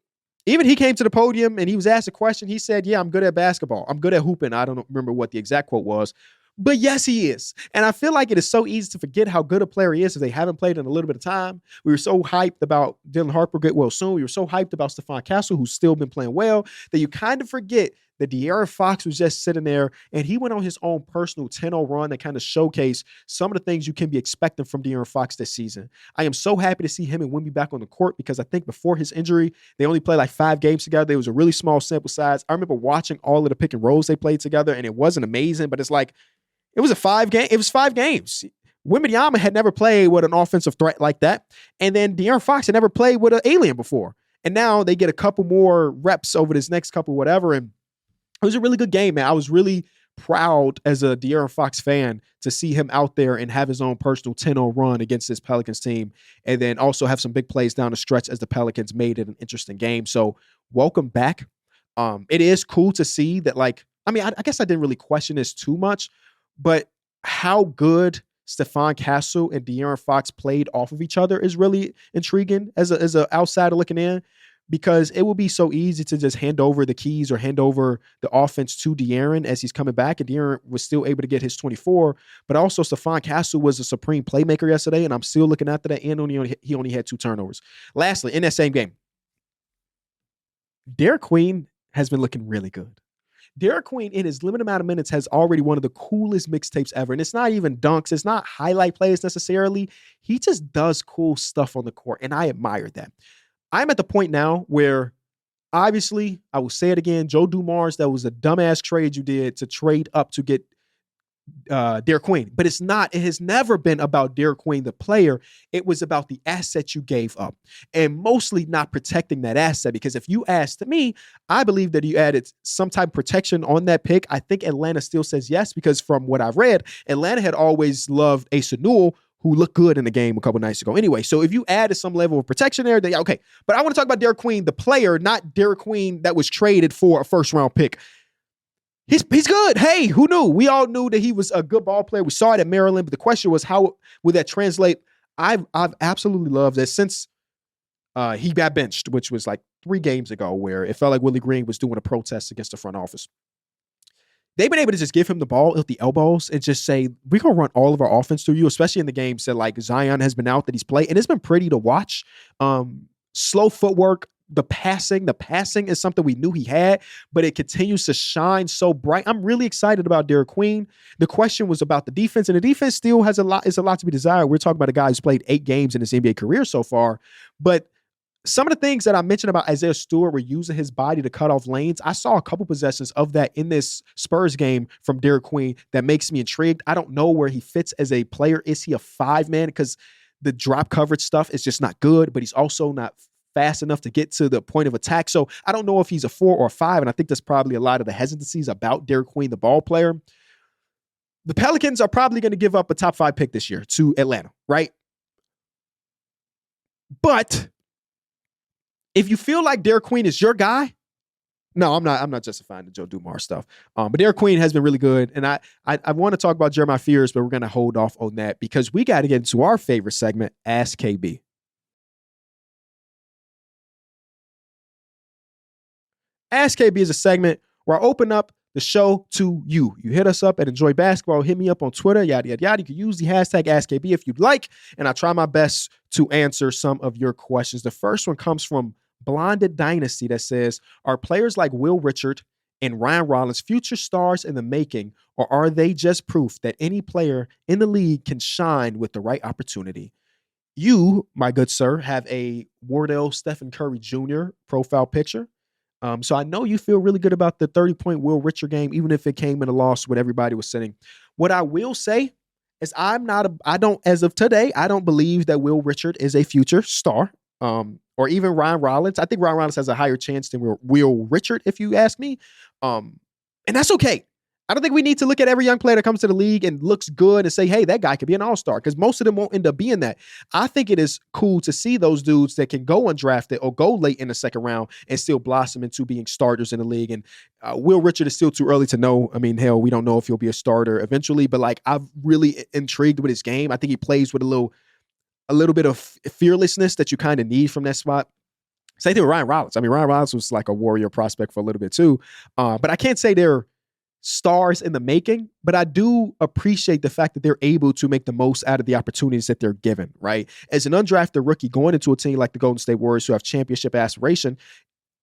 Even he came to the podium, and he was asked a question. He said, yeah, I'm good at basketball. I'm good at hooping. I don't remember what the exact quote was. But yes, he is. And I feel like it is so easy to forget how good a player he is if they haven't played in a little bit of time. We were so hyped about Dylan Harper get well soon. We were so hyped about Stephon Castle, who's still been playing well, that you kind of forget that De'Aaron Fox was just sitting there and he went on his own personal 10-0 run that kind of showcased some of the things you can be expecting from De'Aaron Fox this season. I am so happy to see him and Wemby back on the court because I think before his injury, they only played like 5 games together. It was a really small sample size. I remember watching all of the pick and rolls they played together and it wasn't amazing, but it's like, it was 5 games. Wembanyama had never played with an offensive threat like that. And then De'Aaron Fox had never played with an alien before. And now they get a couple more reps over this next couple, whatever. And it was a really good game, man. I was really proud as a De'Aaron Fox fan to see him out there and have his own personal 10-0 run against this Pelicans team. And then also have some big plays down the stretch as the Pelicans made it an interesting game. So welcome back. It is cool to see that, like, I mean, I guess I didn't really question this too much, but how good Stephon Castle and De'Aaron Fox played off of each other is really intriguing as an outsider looking in, because it will be so easy to just hand over the keys or hand over the offense to De'Aaron as he's coming back. And De'Aaron was still able to get his 24, but also Stephon Castle was a supreme playmaker yesterday, and I'm still looking after that. And he only had 2 turnovers. Lastly, in that same game, Derek Queen has been looking really good. Derek Queen, in his limited amount of minutes, has already one of the coolest mixtapes ever. And it's not even dunks. It's not highlight plays necessarily. He just does cool stuff on the court, and I admire that. I'm at the point now where, obviously, I will say it again, Joe Dumars, that was a dumbass trade you did to trade up to get Derek Queen. But it's not. It has never been about Derek Queen, the player. It was about the asset you gave up, and mostly not protecting that asset. Because if you asked me, I believe that you added some type of protection on that pick. I think Atlanta still says yes, because from what I've read, Atlanta had always loved Asa Newell, who looked good in the game a couple nights ago. Anyway, so if you added some level of protection there, then yeah, okay. But I want to talk about Derek Queen, the player, not Derek Queen that was traded for a first-round pick. He's good. Hey, who knew? We all knew that he was a good ball player. We saw it at Maryland, but the question was, how would that translate? I've absolutely loved that since he got benched, which was like 3 games ago, where it felt like Willie Green was doing a protest against the front office. They've been able to just give him the ball at the elbows and just say, we're going to run all of our offense through you, especially in the games that like Zion has been out that he's played. And it's been pretty to watch. Slow footwork. The passing is something we knew he had, but it continues to shine so bright. I'm really excited about Derek Queen. The question was about the defense, and the defense still has a lot to be desired. We're talking about a guy who's played 8 games in his NBA career so far, but some of the things that I mentioned about Isaiah Stewart were using his body to cut off lanes. I saw a couple possessions of that in this Spurs game from Derek Queen that makes me intrigued. I don't know where he fits as a player. Is he a 5-man? Because the drop coverage stuff is just not good, but he's also not fast enough to get to the point of attack. So I don't know if he's a 4 or a 5, and I think that's probably a lot of the hesitancies about Derek Queen, the ball player. The Pelicans are probably going to give up a top 5 pick this year to Atlanta, right? But if you feel like Derek Queen is your guy, no, I'm not justifying the Joe Dumars stuff. But Derek Queen has been really good. And I want to talk about Jeremiah Fears, but we're going to hold off on that because we got to get into our favorite segment, Ask KB. Ask KB is a segment where I open up the show to you. You hit us up at Enjoy Basketball. Hit me up on Twitter, yada, yada, yada. You can use the hashtag AskKB if you'd like, and I try my best to answer some of your questions. The first one comes from Blonded Dynasty that says, are players like Will Richard and Ryan Rollins future stars in the making, or are they just proof that any player in the league can shine with the right opportunity? You, my good sir, have a Wardell Stephen Curry Jr. profile picture. So I know you feel really good about the 30-point Will Richard game, even if it came in a loss when everybody was sitting. What I will say is as of today, I don't believe that Will Richard is a future star. Or even Ryan Rollins. I think Ryan Rollins has a higher chance than Will Richard, if you ask me. And that's okay. I don't think we need to look at every young player that comes to the league and looks good and say, hey, that guy could be an all-star, because most of them won't end up being that. I think it is cool to see those dudes that can go undrafted or go late in the second round and still blossom into being starters in the league. And Will Richard is still too early to know. I mean, hell, we don't know if he'll be a starter eventually, but like I'm really intrigued with his game. I think he plays with a little bit of fearlessness that you kind of need from that spot. Same thing with Ryan Rollins. I mean, Ryan Rollins was like a warrior prospect for a little bit too. But I can't say they're stars in the making, but I do appreciate the fact that they're able to make the most out of the opportunities that they're given, right? As an undrafted rookie going into a team like the Golden State Warriors who have championship aspiration,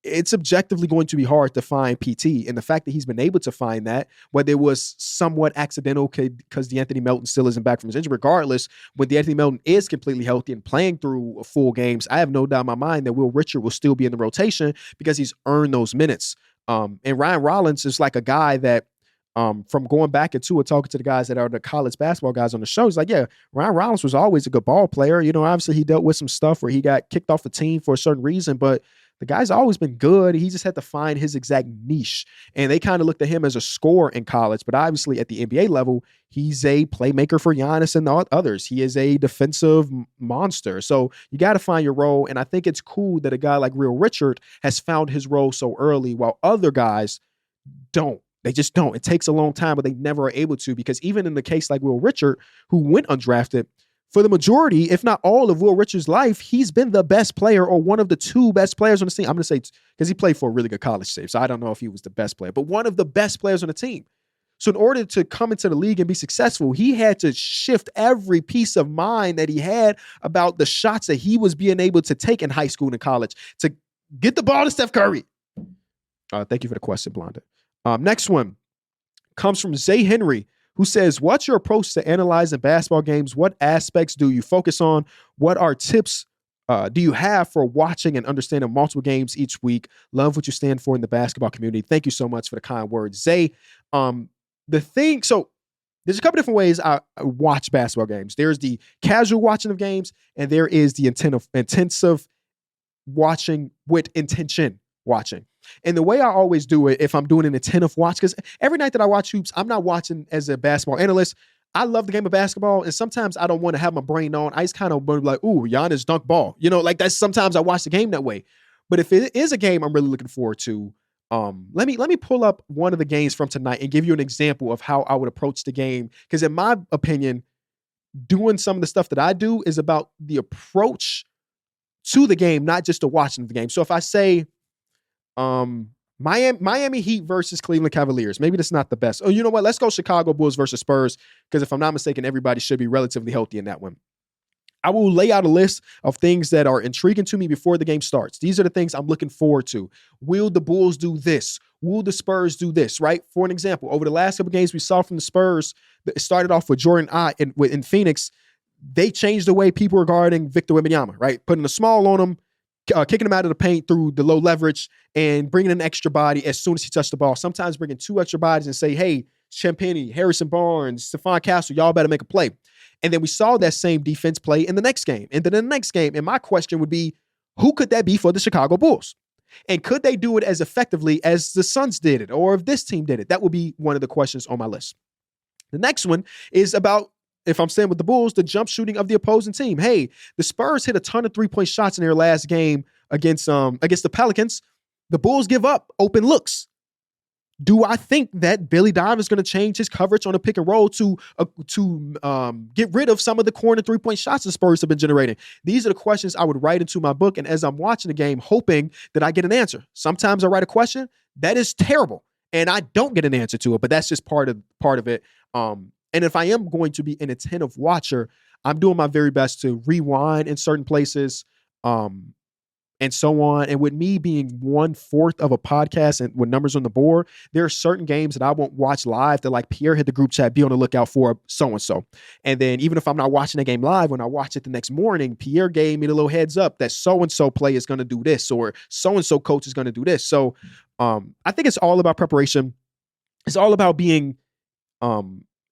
it's objectively going to be hard to find PT. And the fact that he's been able to find that, whether it was somewhat accidental because DeAnthony Melton still isn't back from his injury, regardless, when DeAnthony Melton is completely healthy and playing through full games, I have no doubt in my mind that Will Richard will still be in the rotation because he's earned those minutes. And Ryan Rollins is like a guy that, from going back into it, talking to the guys that are the college basketball guys on the show, it's like, yeah, Ryan Rollins was always a good ball player. You know, obviously he dealt with some stuff where he got kicked off the team for a certain reason, but the guy's always been good. He just had to find his exact niche. And they kind of looked at him as a scorer in college, but obviously at the NBA level, he's a playmaker for Giannis and the others. He is a defensive monster. So you got to find your role. And I think it's cool that a guy like Will Richard has found his role so early while other guys don't. They just don't. It takes a long time, but they never are able to, because even in the case like Will Richard, who went undrafted, for the majority, if not all of Will Richard's life, he's been the best player or one of the two best players on the team. I'm going to say, because he played for a really good college team, so I don't know if he was the best player, but one of the best players on the team. So in order to come into the league and be successful, he had to shift every piece of mind that he had about the shots that he was being able to take in high school and college to get the ball to Steph Curry. Thank you for the question, Blonda. Next one comes from Zay Henry, who says, what's your approach to analyzing basketball games? What aspects do you focus on? What are tips do you have for watching and understanding multiple games each week? Love what you stand for in the basketball community. Thank you so much for the kind words, Zay. So there's a couple different ways I watch basketball games. There's the casual watching of games, and there is the intensive watching with intention watching. And the way I always do it, if I'm doing an attentive watch, because every night that I watch hoops, I'm not watching as a basketball analyst. I love the game of basketball, and sometimes I don't want to have my brain on. I just kind of like, ooh, Giannis dunk ball. You know, like that's sometimes I watch the game that way. But if it is a game I'm really looking forward to, let me pull up one of the games from tonight and give you an example of how I would approach the game. Because in my opinion, doing some of the stuff that I do is about the approach to the game, not just the watching of the game. So if I say, Miami Heat versus Cleveland Cavaliers. Maybe that's not the best. Oh, you know what? Let's go Chicago Bulls versus Spurs, because if I'm not mistaken, everybody should be relatively healthy in that one. I will lay out a list of things that are intriguing to me before the game starts. These are the things I'm looking forward to. Will the Bulls do this? Will the Spurs do this, right? For an example, over the last couple of games we saw from the Spurs, it started off with Jordan in Phoenix. They changed the way people were guarding Victor Wembanyama, right? Putting a small on him, kicking him out of the paint through the low leverage, and bringing an extra body as soon as he touched the ball. Sometimes bringing two extra bodies and say, hey, Champagnie, Harrison Barnes, Stephon Castle, y'all better make a play. And then we saw that same defense play in the next game. And then in the next game, and my question would be, Who could that be for the Chicago Bulls? And could they do it as effectively as the Suns did it, or if this team did it? That would be one of the questions on my list. The next one is about, if I'm staying with the Bulls, the jump shooting of the opposing team. Hey, the Spurs hit a ton of three-point shots in their last game against the Pelicans. The Bulls give up open looks. Do I think that Billy Donovan is going to change his coverage on a pick and roll to get rid of some of the corner three-point shots the Spurs have been generating? These are the questions I would write into my book, and as I'm watching the game, hoping that I get an answer. Sometimes I write a question that is terrible, and I don't get an answer to it, but that's just part of it. And if I am going to be an attentive watcher, I'm doing my very best to rewind in certain places, and so on. And with me being 1/4 of a podcast and with numbers on the board, there are certain games that I won't watch live that, like, Pierre hit the group chat, be on the lookout for so-and-so. And then even if I'm not watching the game live, when I watch it the next morning, Pierre gave me the little heads up that so-and-so play is going to do this, or so-and-so coach is going to do this. So I think it's all about preparation. It's all about being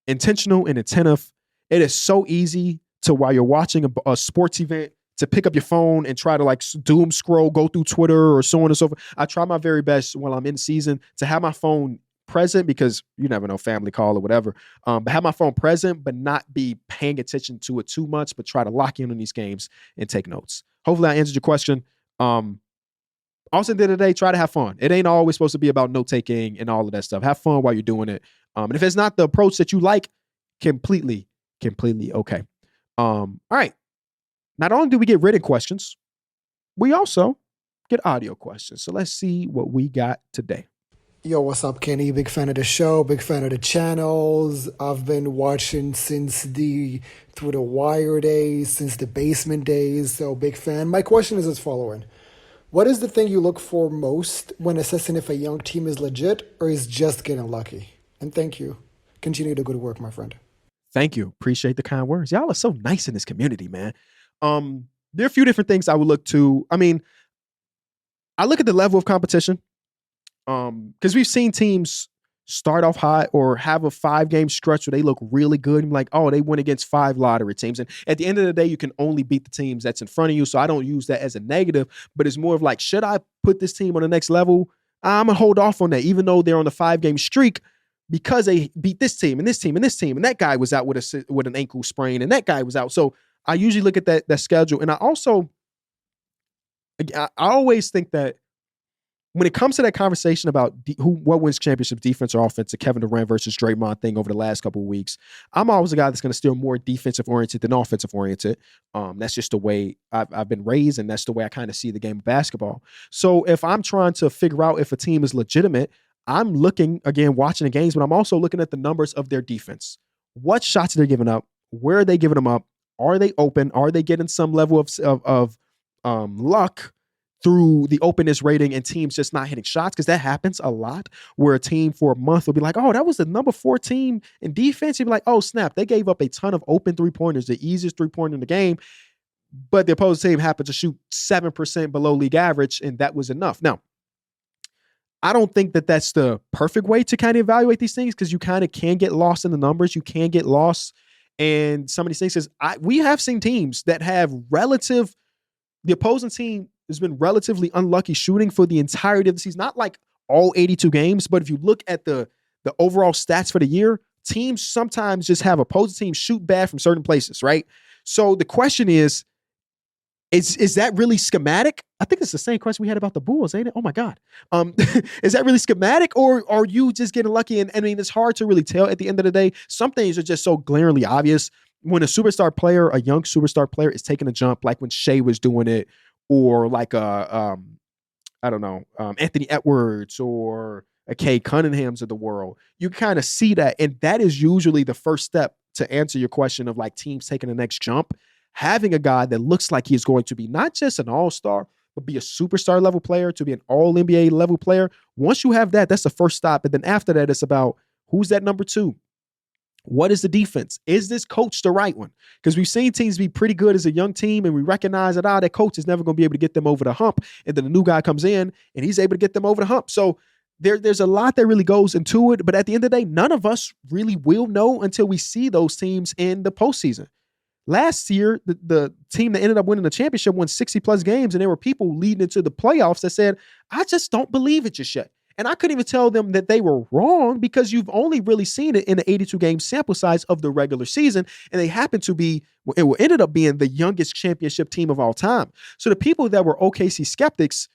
intentional and attentive. It is so easy to, while you're watching a sports event, to pick up your phone and try to like doom scroll, go through Twitter or so on and so forth. I try my very best while I'm in season to have my phone present, because you never know, family call or whatever, but have my phone present, but not be paying attention to it too much, but try to lock in on these games and take notes. Hopefully I answered your question. Also at the end of the day, try to have fun. It ain't always supposed to be about note taking and all of that stuff. Have fun while you're doing it. And if it's not the approach that you like, completely okay. All right. Not only do we get written questions, we also get audio questions. So let's see what we got today. Yo, what's up, Kenny? Big fan of the show, big fan of the channels. I've been watching since the Through the Wire days, since the basement days, so big fan. My question is as following. What is the thing you look for most when assessing if a young team is legit or is just getting lucky? And thank you. Continue the good work, my friend. Thank you. Appreciate the kind words. Y'all are so nice in this community, man. There are a few different things I would look to. I mean, I look at the level of competition, because we've seen teams start off hot or have a 5-game stretch where they look really good. And like, oh, they went against 5 lottery teams. And at the end of the day, you can only beat the teams that's in front of you. So I don't use that as a negative, but it's more of like, should I put this team on the next level? I'm going to hold off on that, even though they're on the 5-game streak, because they beat this team and this team and this team. And that guy was out with an ankle sprain and that guy was out. So I usually look at that schedule. And I always think that when it comes to that conversation about what wins championship, defense or offense, the Kevin Durant versus Draymond thing over the last couple of weeks, I'm always a guy that's going to steer more defensive oriented than offensive oriented. That's just the way I've been raised, and that's the way I kind of see the game of basketball. So if I'm trying to figure out if a team is legitimate, I'm looking, again, watching the games, but I'm also looking at the numbers of their defense. What shots are they giving up? Where are they giving them up? Are they open? Are they getting some level of luck through the openness rating and teams just not hitting shots? Because that happens a lot, where a team for a month will be like, oh, that was the number 4 team in defense. You'll be like, oh, snap, they gave up a ton of open three-pointers, the easiest three-pointer in the game, but the opposing team happened to shoot 7% below league average, and that was enough. Now, I don't think that that's the perfect way to kind of evaluate these things, because you kind of can get lost in the numbers. You can get lost in some of these things. We have seen teams that have the opposing team has been relatively unlucky shooting for the entirety of the season. Not like all 82 games, but if you look at the overall stats for the year, teams sometimes just have opposing teams shoot bad from certain places, right? So the question is that really schematic? I think it's the same question we had about the Bulls, ain't it? Oh my God. Is that really schematic, or are you just getting lucky? And I mean, it's hard to really tell at the end of the day. Some things are just so glaringly obvious. When a young superstar player is taking a jump, like when Shea was doing it, or like Anthony Edwards or a Kay Cunningham's of the world, you kind of see that. And that is usually the first step to answer your question of like teams taking the next jump. Having a guy that looks like he's going to be not just an all-star, but be a superstar level player, to be an all NBA level player. Once you have that, that's the first stop. And then after that, it's about who's that number 2? What is the defense? Is this coach the right one? Because we've seen teams be pretty good as a young team, and we recognize that that coach is never going to be able to get them over the hump. And then the new guy comes in and he's able to get them over the hump. So there's a lot that really goes into it. But at the end of the day, none of us really will know until we see those teams in the postseason. Last year, the team that ended up winning the championship won 60 plus games, and there were people leading into the playoffs that said, I just don't believe it just yet. And I couldn't even tell them that they were wrong because you've only really seen it in the 82 game sample size of the regular season. And they happen to be, it ended up being the youngest championship team of all time. So the people that were OKC skeptics,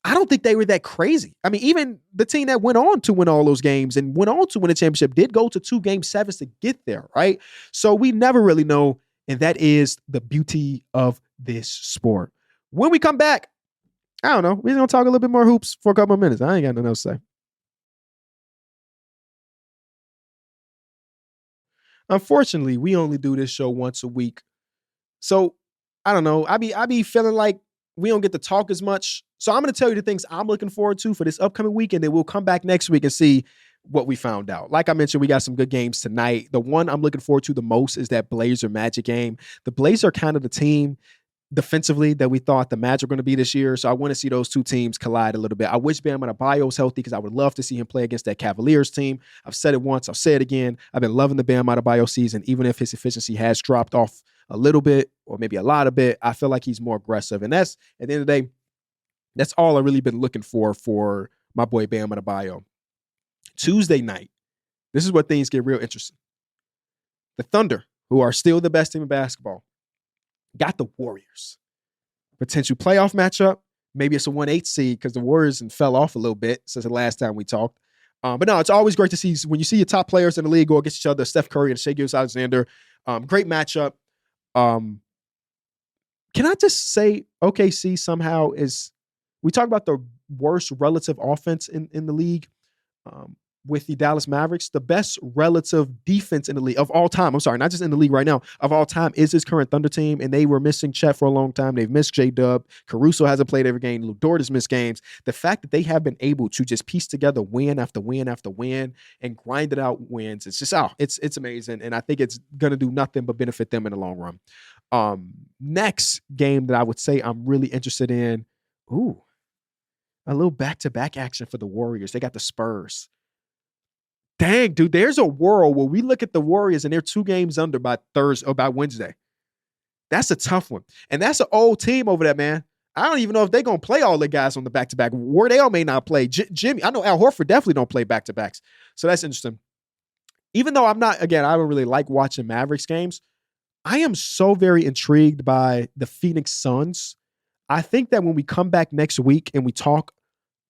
I don't think they were that crazy. I mean, even the team that went on to win all those games and went on to win a championship did go to 2 game sevens to get there, right? So we never really know. And that is the beauty of this sport. When we come back, I don't know. We're going to talk a little bit more hoops for a couple of minutes. I ain't got nothing else to say. Unfortunately, we only do this show once a week. So I don't know. I be feeling like we don't get to talk as much. So I'm going to tell you the things I'm looking forward to for this upcoming week, and then we'll come back next week and see what we found out. Like I mentioned, we got some good games tonight. The one I'm looking forward to the most is that Blazer Magic game. The Blazers are kind of the team defensively that we thought the Magic were going to be this year. So I want to see those two teams collide a little bit. I wish Bam Adebayo was healthy because I would love to see him play against that Cavaliers team. I've said it once. I'll say it again. I've been loving the Bam Adebayo season, even if his efficiency has dropped off a little bit or maybe a lot of bit. I feel like he's more aggressive. And that's, at the end of the day, that's all I've really been looking for my boy Bam Adebayo. Tuesday night, this is where things get real interesting. The Thunder, who are still the best team in basketball, got the Warriors. Potential playoff matchup. Maybe it's a 1-8 seed because the Warriors fell off a little bit since the last time we talked. But no, it's always great to see when you see your top players in the league go against each other, Steph Curry and Shai Gilgeous-Alexander. Great matchup. Can I just say OKC somehow is, we talk about the worst relative offense in the league with the Dallas Mavericks. The best relative defense in the league of all time, I'm sorry, not just in the league right now, of all time is this current Thunder team, and they were missing Chet for a long time. They've missed J-Dub. Caruso hasn't played every game. Lu Dort has missed games. The fact that they have been able to just piece together win after win after win and grind it out wins, it's just, it's amazing, and I think it's going to do nothing but benefit them in the long run. Next game that I would say I'm really interested in, a little back-to-back action for the Warriors. They got the Spurs. Dang, dude, there's a world where we look at the Warriors and they're 2 games under by Thursday or by Wednesday. That's a tough one. And that's an old team over there, man. I don't even know if they're going to play all the guys on the back-to-back. Wardell may not play. Jimmy, I know Al Horford definitely don't play back-to-backs. So that's interesting. Even though I don't really like watching Mavericks games, I am so very intrigued by the Phoenix Suns. I think that when we come back next week and we talk,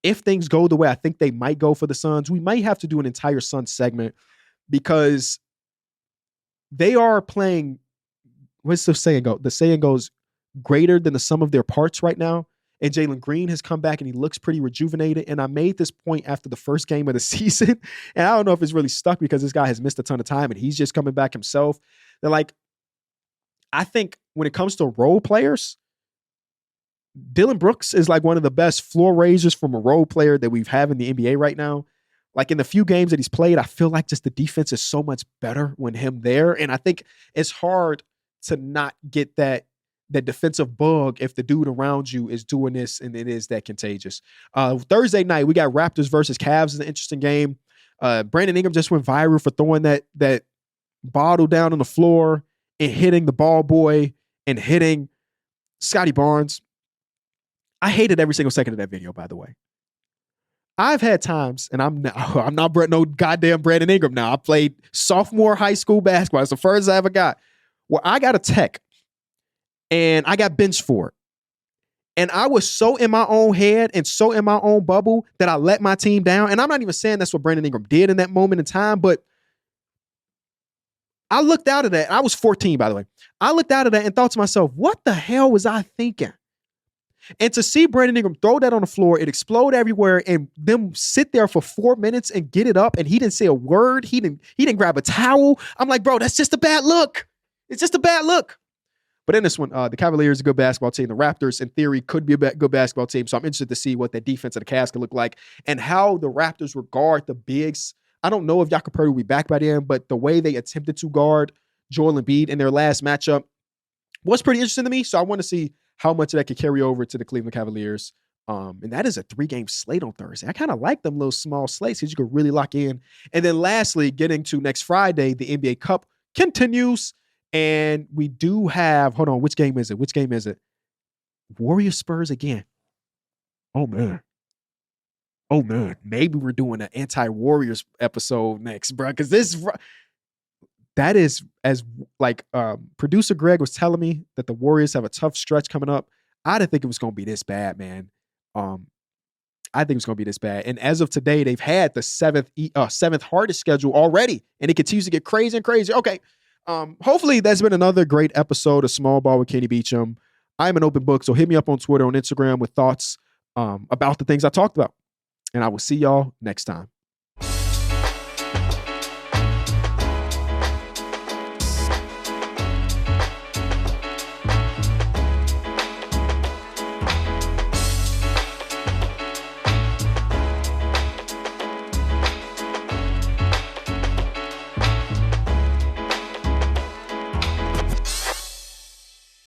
if things go the way I think they might go for the Suns, we might have to do an entire Suns segment because they are playing, what's the saying go? The saying goes, greater than the sum of their parts right now. And Jalen Green has come back and he looks pretty rejuvenated. And I made this point after the first game of the season. And I don't know if it's really stuck because this guy has missed a ton of time and he's just coming back himself. They're like, I think when it comes to role players, Dylan Brooks is like one of the best floor raisers from a role player that we've had in the NBA right now. Like in the few games that he's played, I feel like just the defense is so much better when him there. And I think it's hard to not get that defensive bug if the dude around you is doing this and it is that contagious. Thursday night, we got Raptors versus Cavs. Is an interesting game. Brandon Ingram just went viral for throwing that bottle down on the floor and hitting the ball boy and hitting Scotty Barnes. I hated every single second of that video, by the way. I've had times, and I'm not no goddamn Brandon Ingram now. I played sophomore high school basketball. It's the first I ever got. Where I got a tech, and I got benched for it. And I was so in my own head and so in my own bubble that I let my team down. And I'm not even saying that's what Brandon Ingram did in that moment in time, but I looked out of that. I was 14, by the way. I looked out of that and thought to myself, what the hell was I thinking? And to see Brandon Ingram throw that on the floor, it explode everywhere, and them sit there for 4 minutes and get it up, and he didn't say a word. He didn't grab a towel. I'm like, bro, that's just a bad look. It's just a bad look. But in this one, the Cavaliers are a good basketball team. The Raptors, in theory, could be a good basketball team. So I'm interested to see what that defense of the Cavs can look like and how the Raptors regard the bigs. I don't know if Jakob Poeltl will be back by then, but the way they attempted to guard Joel Embiid in their last matchup was pretty interesting to me. So I want to see how much of that could carry over to the Cleveland Cavaliers. And that is a 3-game slate on Thursday. I kind of like them little small slates because you could really lock in. And then lastly, getting to next Friday, the NBA Cup continues. And we do have, hold on, which game is it? Which game is it? Warriors Spurs again. Oh man. Oh man. Maybe we're doing an anti-Warriors episode next, bro. Because that is as like producer Greg was telling me that the Warriors have a tough stretch coming up. I didn't think it was gonna be this bad, man. I think it's going to be this bad. And as of today, they've had the seventh hardest schedule already, and it continues to get crazy and crazy. Okay. Hopefully that's been another great episode of Small Ball with Kenny Beecham. I'm an open book, so hit me up on Twitter, on Instagram with thoughts about the things I talked about. And I will see y'all next time.